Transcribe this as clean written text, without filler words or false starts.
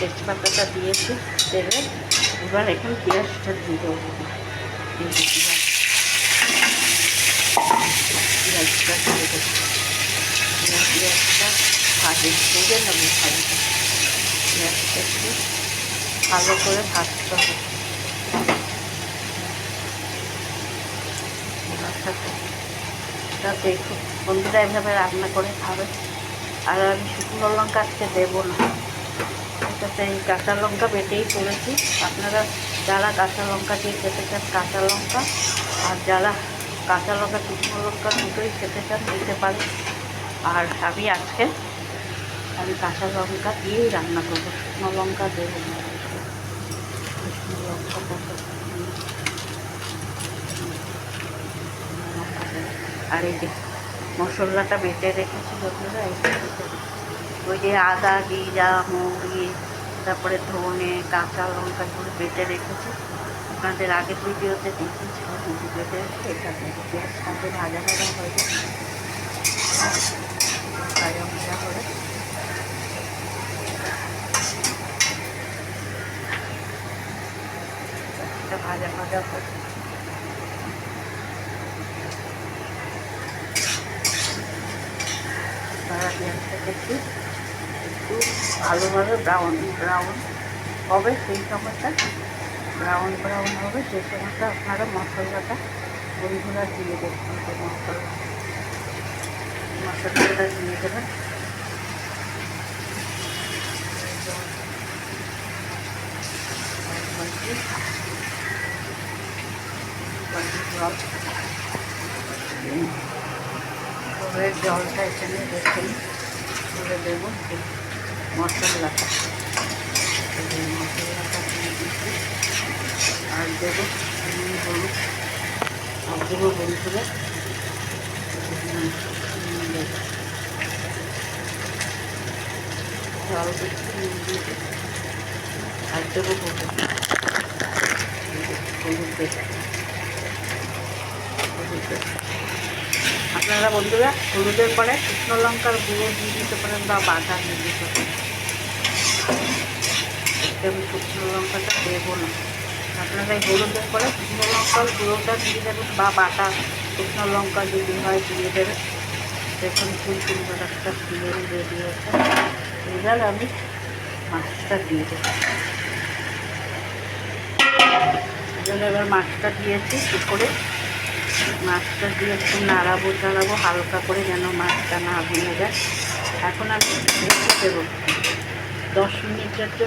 তেজপাতাটা দিয়েছি তেলে। এবার এখন পেঁয়াজটা দিয়ে দেবো। পেঁয়াজটা দিয়ে দেবো। পেঁয়াজটা ভাজি ভেজে নেবো ভালো। পেঁয়াজটা একটু ভালো করে ভাজতে হবে। দেখুন বন্ধুরা, এভাবে রান্না করে খাবে। আর আমি শুকনো লঙ্কা আজকে দেবো না, এটাতে এই কাঁচা লঙ্কা বেটেই করেছি। আপনারা যারা কাঁচা লঙ্কা দিয়ে খেতে চান কাঁচা লঙ্কা, আর যারা কাঁচা লঙ্কা শুকনো লঙ্কা দুটোই খেতে চান দিতে পারেন। আর আমি আজকে কাঁচা লঙ্কা দিয়েই রান্না করবো, শুকনো লঙ্কা দেবো না। শুকনো লঙ্কাটা আর এই যে মশলাটা বেটে রেখেছি বন্ধুরা, ওই যে আদা, জিরা, মৌরি, তারপরে ধনে, কাঁচা লঙ্কা গুলো বেটে রেখেছি। আপনাদের আগের ভিডিওতে দেখিয়েছিলাম, বেটে রেখে এটা পেঁয়াজ সাথে ভাজা ভাজা হয়ে যায়। ভাজা ভাজা করে এটা ভাজা ভাজা করে পেঁয়াজটাকে একটু ভালোভাবে ব্রাউন হবে। সেই সময়টা ব্রাউন হবে, সেই সময়টা আপনারা মশলাটা বন্ধুরা দিয়ে দেবেন। মশলাটা দিয়ে দেবেন। জলটা এখানে রেখে তুলে দেবো মশলাটা। মশলাটা দিয়ে দিচ্ছি আর দেবো হলুদ আর দেবো বন্ধুরা জল দিয়ে আর দেবো হলুদ। আপনারা বন্ধুরা হলুদের পরে শুকনো লঙ্কার গুঁড়ো দিয়ে দিতে পারেন বা বাটা দিয়ে দিতে পারেন। আমি শুকনো লঙ্কাটা দেবো না, আপনারা এই হলুদের পরে শুকনো লঙ্কার গুঁড়োটা দিয়ে দেবেন বা বাটা শুকনো লঙ্কা যদি হয় দিয়ে দেবেন। দেখুন খুব সুন্দর একটা স্মেল বেরিয়েছে। এবার আমি মাছটা দিয়ে দেবো। এবার মাছটা দিয়েছি কী করে, মাছটা দিয়ে একটু নাড়াবো হালকা করে, যেন মাছটা না ভেঙে যায়। এখন আমি রেখে দেবো 10 মিনিটের জন্য।